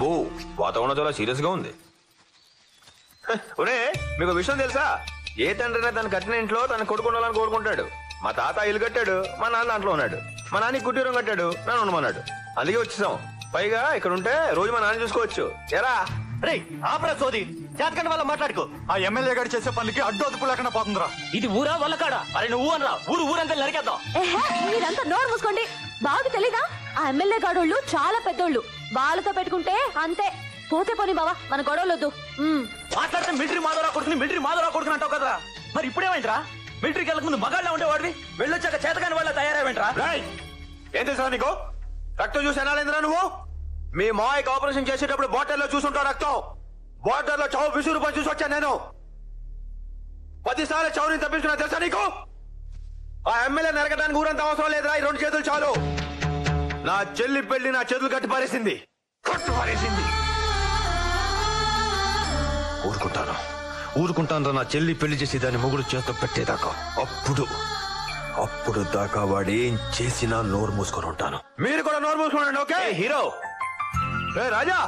అబ్బో వాతావరణం చాలా సీరియస్ గా ఉంది. ఒరే మీకు విషయం తెలుసా? ఏ తండ్రినా తన కట్టిన ఇంట్లో తన కొడుకు ఉండాలని కోరుకుంటాడు. మా తాత ఇల్లు కట్టాడు, మా నాన్న దాంట్లో ఉన్నాడు. మా నాన్న కుటీరం కట్టాడు, నన్ను ఉండమన్నాడు. అందుకే వచ్చేసాం. పైగా ఇక్కడ ఉంటే రోజు మా నాన్న చూసుకోవచ్చు. ఎరా రే ఆపరా సోది, జాతకండి వల్ల మాట్లాడుకో. ఆ ఎమ్మెల్యే గారు చేసే పనికి అడ్డు అదుపు లేకుండా పోతుందిరా. ఇది ఊరా వల్ల కాడా? అరే నువ్వు అనరా, ఊరంతా నరికేద్దాం. మీరంతా నోరు మూసుకోండి. బాగా తెలీదా? ఆ ఎమ్మెల్యే గాడోళ్ళు చాలా పెద్దోళ్ళు. వాళ్ళతో పెట్టుకుంటే అంతే. పోతే పోనీ బావా, మన గొడవలొద్దు. మాట్లాడితే మిలిటరీ మాధవరా కొడుకుని అంటావు కదరా. మరి ఇప్పుడేమైందిరా? మిలిటరీకి వెళ్ళక ముందు మగాళ్ళ ఉండేవాడివి, వెళ్ళొచ్చాక చేతకాని వాళ్ళ తయారైవేంట్రా? ఏం తెలుసా నీకు? రక్తం చూసి ఎనాలేంద్రా నువ్వు? మీ మాయకి ఆపరేషన్ చేసేటప్పుడు బాటిల్లో చూసుంటావు రక్తం. బాటిల్లో చావు విసురు పని చూసి వచ్చాను నేను. 10 సార్లు చావుని తప్పించుకున్నా తెలుసా నీకు? ఆ ఎమ్మెల్యే నరకడానికి ఊరంత అవసరం లేదురా, ఈ 2 చేతులు చాలు. నా చెల్లి పెళ్లి నా చేతులు కట్టి పారేసింది. ఊరుకుంటాను నా చెల్లి పెళ్లి చేసి దాన్ని మొగుడు చేత పెట్టేదాకా. అప్పుడు దాకా వాడు ఏం చేసినా నోరు మూసుకొని ఉంటాను. మీరు కూడా నోరు మూసుకోండి. ఓకే హీరో రాజా.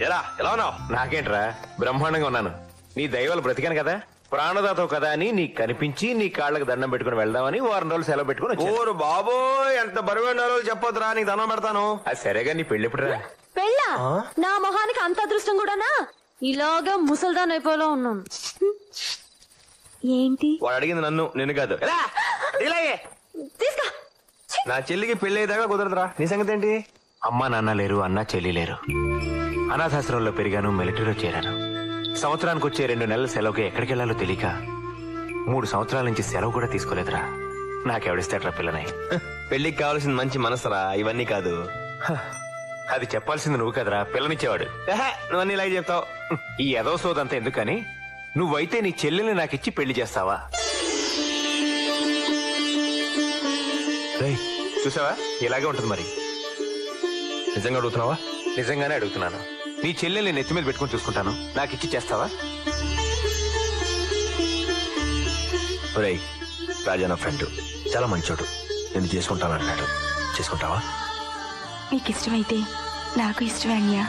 ఎలా ఉన్నావు? నాకేంట్రా, బ్రహ్మాండంగా ఉన్నాను. నీ దైవాలు బ్రతికాను కదా, ప్రాణదాతవు కదా అని నీకు కనిపించి నీ కాళ్ళకి దండం పెట్టుకుని వెళ్దామని 2 వారం రోజులు సెలవు పెట్టుకుని. ఓరు బాబోయ్, ఎంత బరువైన రోజులు చెప్పొద్దురా, నీకు దండం పెడతాను. అది సరేగా, నీ పెళ్లి ఎప్పుడురా? పెళ్ళా? నా మొహానికి అంత అదృష్టం కూడానా? ఇలాగా ముసల్దాన్ అయిపోయేలా ఉన్నాను. ఏంటి వాడు అడిగింది నన్ను, నిన్ను కాదు. తీసుకో. నా చెల్లికి పెళ్లి అయ్యేదాకా కుదరదురా. నీ సంగతి ఏంటి? అమ్మా నాన్న లేరు, అన్న చెల్లి లేరు. అనాథాశ్రమంలో పెరిగాను, మిలిటరీలో చేరాను. సంవత్సరానికి వచ్చే 2 నెలల సెలవుకి ఎక్కడికి వెళ్లాలో తెలియక 3 సంవత్సరాల నుంచి సెలవు కూడా తీసుకోలేదురా. నాకెవడిస్తాడ్రా పిల్లని? పెళ్లికి కావాల్సింది మంచి మనసురా, ఇవన్నీ కాదు. అది చెప్పాల్సింది నువ్వు కదరా, పిల్లనిచ్చేవాడు. నువ్వు అన్ని ఇలాగే చెప్తావు. ఈ ఎదవ సోదంతా ఎందుకని నువ్వైతే నీ చెల్లెల్ని నాకిచ్చి పెళ్లి చేస్తావా? చూసావా, ఇలాగే ఉంటుంది మరి. నిజంగా అడుగుతున్నావా? నిజంగానే అడుగుతున్నాను. నీ చెల్లెల్ని నెత్తి మీద పెట్టుకుని చూసుకుంటాను, నాకిచ్చి చేస్తావా? రాజా నా ఫ్రెండ్, చాలా మంచోడు. నేను చేసుకుంటానన్నాడు. చేసుకుంటావా? మీకు ఇష్టమైతే నాకు ఇష్టమే అన్యా.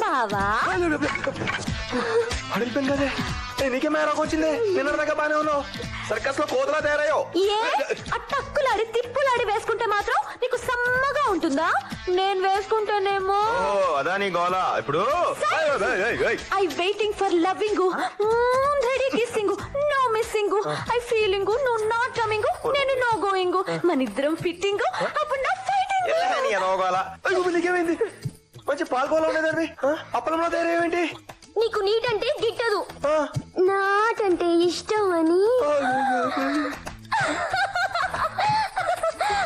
బావా అడిగిపోయింది కదే. నీకే మేరకు వచ్చింది. నిన్నదాకా బానే ఉన్నావు, సర్కస్ లో కోతలా తయారయ్యో. ఏ అట్టక్కులాడి తిప్పులాడి వేసుకుంటే మాత్రం నీకు సమ్మగా ఉంటుందా? నేను వేసుకుంటేనేమో. అదా నీ గోలా. ఇప్పుడు I waiting for loving, ready kissing, no missing, I feeling, నువ్వు నాట్ కమింగ్, నేను నో గోయింగ్, మన ఇద్దరం ఫిట్టింగ్, అప్పుడు నా ఫైటింగ్. నీకేమైంది? మంచి పాల్గొలో ఉండేదండి, అప్పలంలో తయారేంటి? నీకు నీట్ అంటే గిట్టదు, నాట్ అంటే ఇష్టం అని.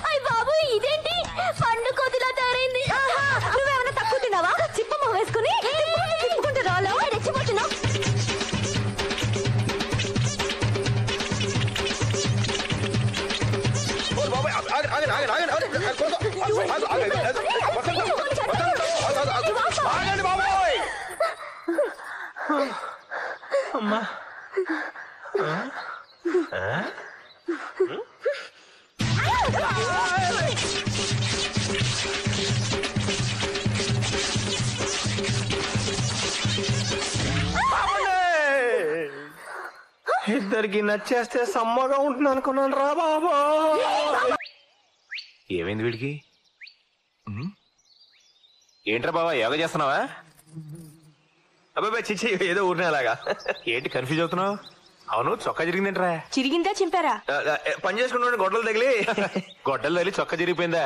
అయ్య బాబు, ఇదేంటి పండు కోతిలా తయారైంది? నువ్వేమైనా తక్కువ తిన్నావా? చిప్పమ్మ వేసుకుని తిప్పుకుంటే రాలా? రెచ్చిపోతున్నావు. అమ్మా ఇద్దరికి నచ్చేస్తే సమ్మగా ఉంటుంది అనుకున్నాను రా బాబా. ఏమైంది వీడికి? ఏంట్రా బాబా, యోగా చేస్తున్నావా? అబ్బాయి చిచ్చి, ఏదో ఊరినే అలాగా. ఏంటి కన్ఫ్యూజ్ అవుతున్నావు? అవును, చొక్కా జరిగిందేంట్రా? చిరిగిందా చింపారా? పని చేసుకుంటూ గొడ్డలు తగిలి గొడ్డలు తగిలి చొక్కా జరిగిపోయిందా?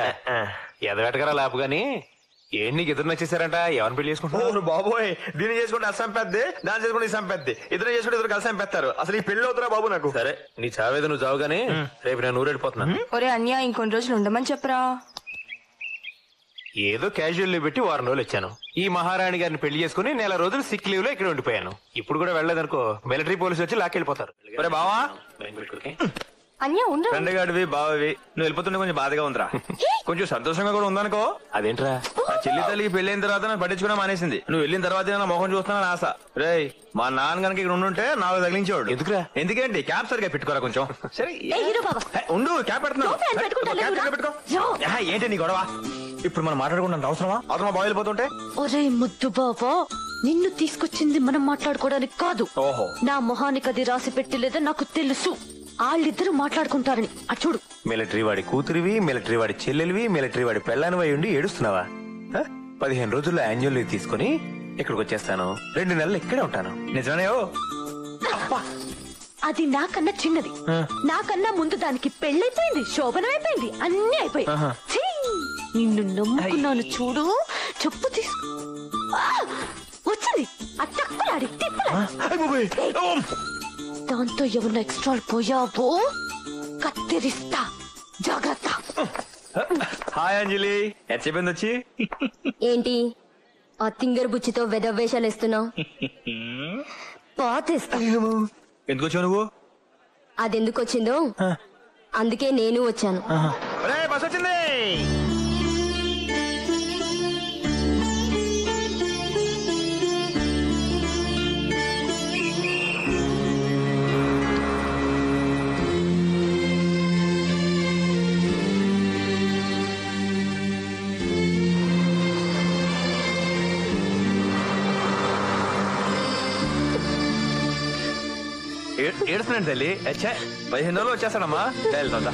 ఎదగటకరా లాపు గాని. ఏంటి నీకు ఇద్దరు నచ్చేసారంట? ఎవరిని పెళ్లి చేసుకుంటున్నావు? బాబోయ్, దీన్ని చేసుకుంటే అసం పెద్ది, దాన్ని చేసుకుంటే ఇసం పెద్ది. ఇద్దరు చేసుకుంటే ఇద్దరు కలిసి పెడతారు. అసలు ఈ పెళ్లి అవుతారా బాబు నాకు? సరే, నీ చావేదో నువ్వు చావు గానీ రేపు నేను ఊరెళ్ళిపోతున్నా. ఒరే అన్యా, ఇంకొన్ని రోజులు ఉండమని చెప్పరా. ఏదో క్యాజువల్ లీవ్ పెట్టి వారం రోజులు వచ్చాను. ఈ మహారాణి గారిని పెళ్లి చేసుకుని 1 నెల రోజులు సిక్ లీవ్ లో ఇక్కడ ఉండిపోయాను. ఇప్పుడు కూడా వెళ్ళలేదనుకో మిలిటరీ పోలీసు వచ్చి లాక్కెళ్ళిపోతారు. బావా అన్య ఉండు. ఫ్రెండ్గాడివి బావవి నువ్వు వెళ్ళిపోతుంటే కొంచెం బాధగా ఉందిరా. కొంచెం సంతోషంగా కూడా ఉందనుకో. అదేంట్రా? ఆ చెల్లి తల్లికి పెళ్ళైన తర్వాత నన్ను పట్టించుకున్నా మానేసింది. నువ్వు వెళ్ళిన తర్వాత నా మొహం చూస్తున్నాను ఆశ. రేయ్ మా నాన్న గనక ఇక్కడ ఉండుంటే నాకు తగిలించేవాడు. ఎందుకురా? ఎందుకేంటి క్యాప్ సరిగా పెట్టుకోరా కొంచెం. సరే ఉండు క్యాప్ పెడుతున్నావు. పెట్టుకో. ఏంటి నీ గొడవ? ఇప్పుడు మనం మాట్లాడుకుంటాం అవసరమా? అవసరమా బాగా వెళ్ళిపోతుంటే? ఒరే ముద్దు బావా, నిన్ను తీసుకొచ్చింది మనం మాట్లాడుకోవడానికి కాదు. ఓహో, నా మొహానికి అది రాసి పెట్టలేదా నాకు తెలుసు. వాళ్ళిద్దరూ మాట్లాడుకుంటారని. చూడు, మిలిటరీ వాడి కూతురివి, మిలిటరీ వాడి చెల్లెలివి, మిలిటరీ వాడి పెళ్ళానివై ఉండి ఏడుస్తున్నావా? 15 రోజుల్లో యాన్యువల్ లీవ్ తీసుకుని ఇక్కడికి వచ్చేస్తాను. 2 నెలలు ఇక్కడే ఉంటాను. నిజమే. అది నాకన్నా చిన్నది. నాకన్నా ముందు దానికి పెళ్ళైపోయింది, శోభనం అయిపోయింది, అన్ని అయిపోయి. నిన్ను నమ్ముకున్నాను చూడు. చెప్పు తీసుకో. వచ్చింది అట్టక్కలాడి దాంతో ఏమన్నా ఎక్స్ట్రా పోయావో కత్తిరిస్తా. జాగ్రత్త. హాయ్ అంజలి, ఎంత చెప్పింది వచ్చి? ఏంటి ఆ తింగర్ బుచ్చితో వెదవేషాలు ఇస్తున్నావు? పాతేస్తా. ఎందుకు వచ్చావు నువ్వు? అదెందుకు వచ్చిందో అందుకే నేను వచ్చాను. బస్ వచ్చింది. ఏడుస్తున్నాడు తల్లి. 15 రోజులు వచ్చేస్తానమ్మా. వెళ్తా.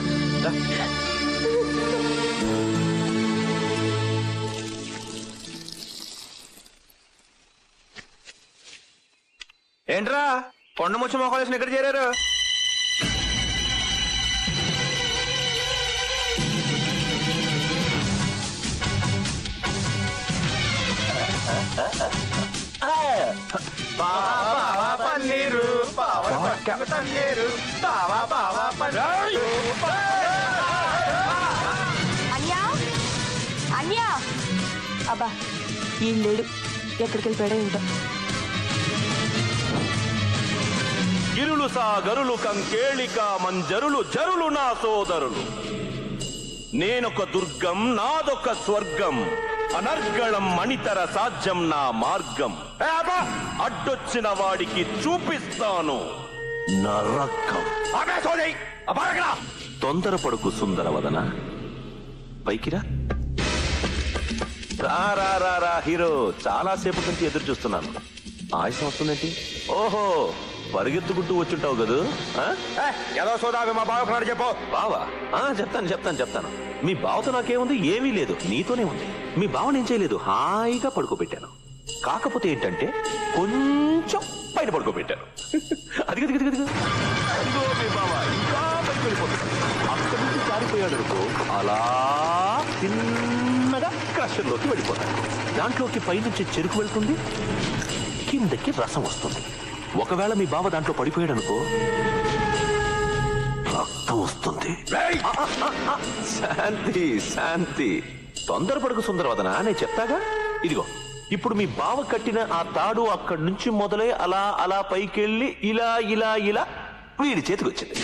ఏంట్రా కొండ ముచ్చి మొక్కలేసిన ఎక్కడ చేరారు? పన్నీరు అన్యా అన్యా అబ్బా ఈ లేడు ఎక్కడికి వెళ్ళిపోయాడో ఏంటో. గిరులు సాగరులు కంకేళిక మంజరులు జరులు నా సోదరులు. నేనొక దుర్గం నాదొక స్వర్గం. అనర్గళం మణితర సాధ్యం నా మార్గం. అడ్డొచ్చిన వాడికి చూపిస్తాను నరకం. తొందరపడుకు సుందరవదన, పైకిరా. రా హీరో, చాలా సేపటి నుంచి ఎదురు చూస్తున్నాను. ఆయుసం వస్తుందేంటి? ఓహో, పరిగెత్తుకుంటూ వచ్చుంటావు కదూ. ఏదో సోదావి మా బావకున్నాడు చెప్పు. బావా? చెప్తాను. మీ బావతో నాకేముంది? ఏమీ లేదు, నీతోనే ఉంది. మీ బావని ఏం చేయలేదు, హాయిగా పడుకోబెట్టాను. కాకపోతే ఏంటంటే కొంచెం పైన పడుకోబెట్టాను. అదిగో మీ బావ ఇంకా పైకి వెళ్ళిపోతాడు. అక్కడి నుంచి జారిపోయాడు అనుకో, అలా చిన్నగా క్రషర్లోకి వెళ్ళిపోతాడు. దాంట్లోకి పైనుంచి చెరుకు వెళ్తుంది, కిందకి రసం వస్తుంది. ఒకవేళ మీ బావ దాంట్లో పడిపోయాడు అనుకో, రక్తం వస్తుంది. శాంతి, తొందరపడుకు సుందరవదన, నేను చెప్తాగా. ఇదిగో ఇప్పుడు మీ బావ కట్టిన ఆ తాడు అక్కడి నుంచి మొదలై అలా పైకెళ్ళి ఇలా వీడి చేతికి వచ్చింది.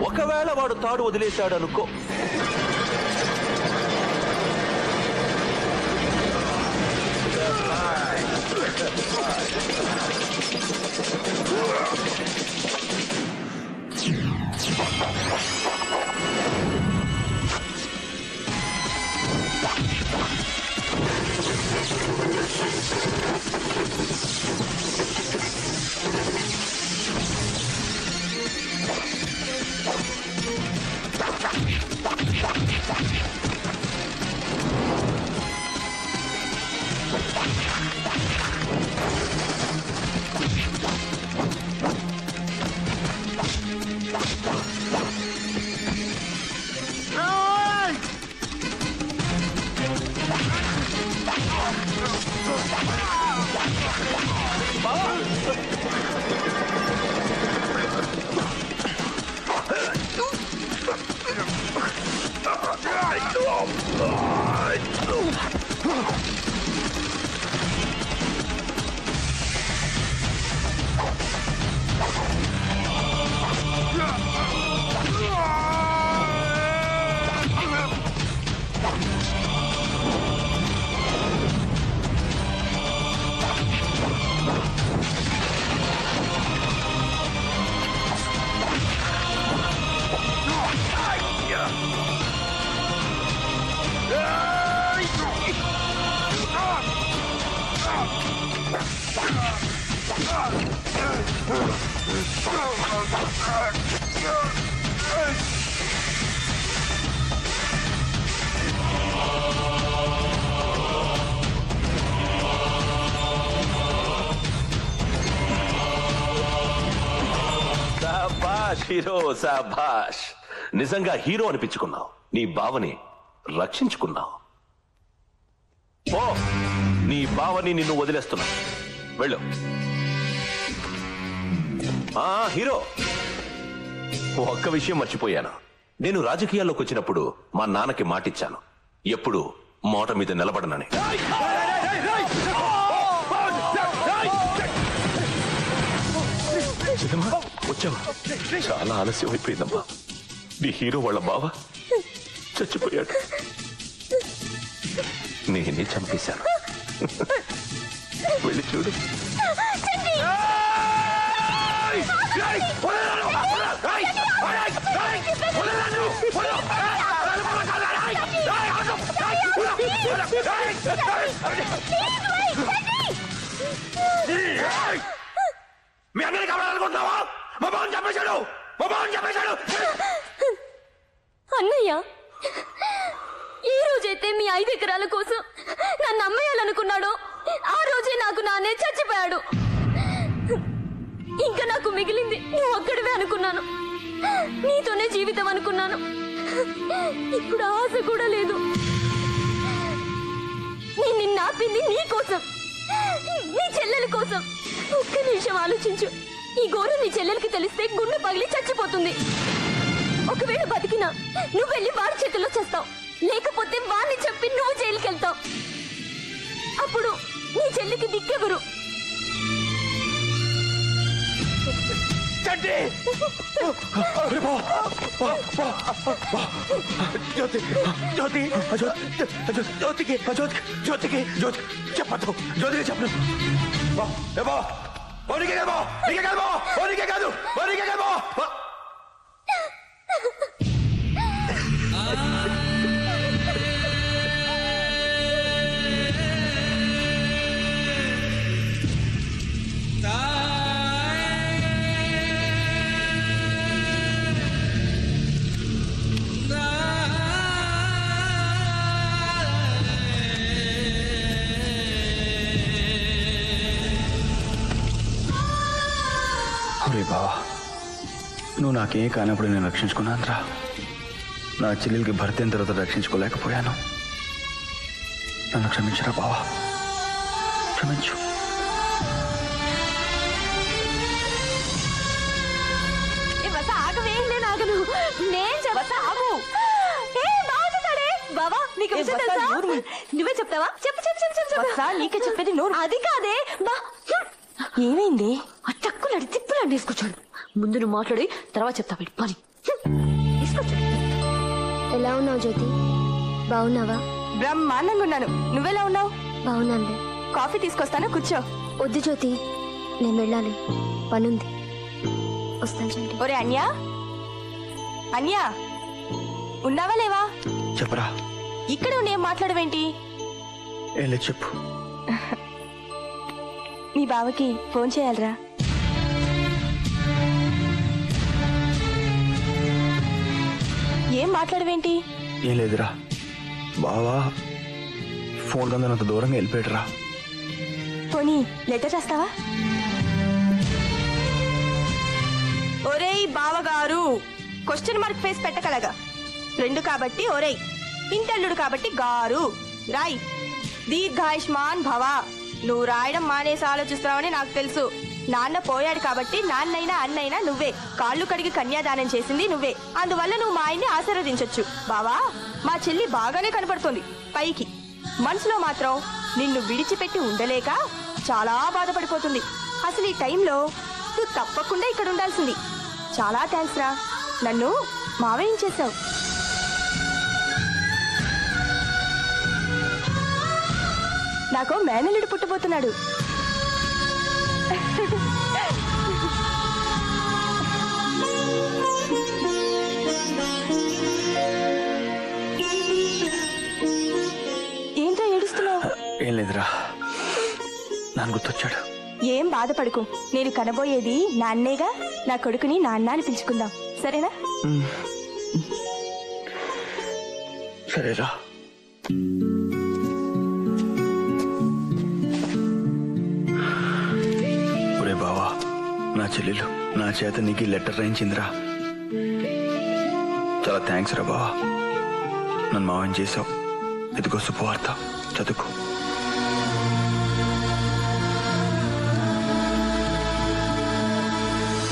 ఒకవేళ వాడు తాడు వదిలేశాడు అనుకో, శాబాష్ హీరో, శాబాష్. నిజంగా హీరో అనిపించుకున్నావు. నీ బావని రక్షించుకున్నావు. ఓ, నీ బావని నిన్ను వదిలేస్తున్నా. వెళ్ళు. హీరో, ఒక్క విషయం మర్చిపోయాను. నేను రాజకీయాల్లోకి వచ్చినప్పుడు మా నాన్నకి మాటిచ్చాను, ఎప్పుడు మాట మీద నిలబడనని. వచ్చావా? చాలా ఆలస్యం అయిపోయిందమ్మా. నీ హీరో వాళ్ళ బావ చచ్చిపోయాడు. నేనే చంపేశాను. వెళ్ళి చూడు. మీ అందరికీ కావాలనుకుంటున్నావా? మా బావని చంపేశాడు. మా బావని చంపేశాడు. అన్నయ్య, ఈ రోజైతే మీ 5 ఎకరాల కోసం నన్ను అమ్మేయాలనుకున్నాడు, ఆ రోజే నాకు నాన్నే చచ్చిపోయాడు. ఇంకా నాకు మిగిలింది నువ్వు ఒక్కడివే అనుకున్నాను. నీతోనే జీవితం అనుకున్నాను. ఇప్పుడు ఆశ కూడా లేదు. నేను నిన్ను ఆపింది నీ కోసం, నీ చెల్లెల కోసం. ఒక్క నిమిషం ఆలోచించు. ఈ ఘోరం నీ చెల్లెలకి తెలిస్తే గుండె పగిలి చచ్చిపోతుంది. ఒకవేళ బతికినా నువ్వు వెళ్ళి వాడి చేతుల్లో చేస్తావు, లేకపోతే వాడిని చెప్పి నువ్వు జైలుకి వెళ్తావు. అప్పుడు నీ చెల్లికి దిక్కెవరు? చెప్పదు. జ్యోతికి చెప్పను. కాదు. బావా, నువ్వు నాకేం కానప్పుడు నేను రక్షించుకున్నానురా. నా చెల్లెలకి భర్త అయిన తర్వాత రక్షించుకోలేకపోయాను. నన్ను క్షమించరా బావా, క్షమించు. బావా, నీకు విషయం తెలుసా? నువ్వే చెప్తావా? చెప్పు చెప్పు చెప్పు చెప్పు. నీకే చెప్పేది నోరు. అది కాదే. ఏమైంది? ఆ టక్కులాడి తిప్పులాడి తీసుకొచ్చాడు. ముందు నువ్వు మాట్లాడి తర్వాత చెప్తా. పెట్టి పని తీసుకొచ్చాడు. ఎలా ఉన్నావు జ్యోతి? బాగున్నావా? బ్రహ్మాండంగా ఉన్నాను. నువ్వెలా ఉన్నావు? బాగున్నాను. కాఫీ తీసుకొస్తాను, కూర్చో. వద్దు జ్యోతి, నేను వెళ్ళాలి, పనుంది. వస్తాను చెప్పి. ఒరే అన్యా, అన్యా ఉన్నావా లేవా? చెప్పరా. ఇక్కడ ఉండి మాట్లాడవేంటి? ఏం లేదు, చెప్పు. మీ బావకి ఫోన్ చేయాలరా. ఏం మాట్లాడవేంటి? ఏం లేదురా. బావా ఫోన్ కందనంత దూరంగా వెళ్ళిపోయాడురా. పోనీ లెటర్ రాస్తావా? ఒరేయ్ బావగారు, క్వశ్చన్ మార్క్ ఫేస్ పెట్టగలగా. 2 కాబట్టి ఒరేయ్, ఇంటల్లుడు కాబట్టి గారు. రాయ్. దీర్ఘాయుష్మాన్ భవ. నువ్వు రాయడం మానేసి ఆలోచిస్తున్నావని నాకు తెలుసు. నాన్న పోయాడు కాబట్టి నాన్నైనా అన్నైనా నువ్వే. కాళ్ళు కడిగి కన్యాదానం చేసింది నువ్వే. అందువల్ల నువ్వు మా ఆయన్ని ఆశీర్వదించొచ్చు. బావా, మా చెల్లి బాగానే కనపడుతోంది పైకి, మనసులో మాత్రం నిన్ను విడిచిపెట్టి ఉండలేక చాలా బాధపడిపోతుంది. అసలు ఈ టైంలో నువ్వు తప్పకుండా ఇక్కడ ఉండాల్సింది. చాలా థ్యాంక్స్ రా, నన్ను మావేయించేశావు. నాకు మేనల్లుడు పుట్టబోతున్నాడు. ఏంట్రా ఏడుస్తున్నావు? ఏం లేదురా, నాన్న గుర్తొచ్చాడు. ఏం బాధపడకు, నేను కనబోయేది నాన్నేగా. నా కొడుకుని నాన్న అని పిలుచుకుందాం, సరేనా? సరేరా. ఒరే బావా, నా చెల్లెలు నా చేత నీకు ఈ లెటర్ రాయించిందిరా. చాలా థ్యాంక్స్ రా బావా, నన్ను మావని చేసావు. ఇదిగో శుభవార్త, చదువుకో.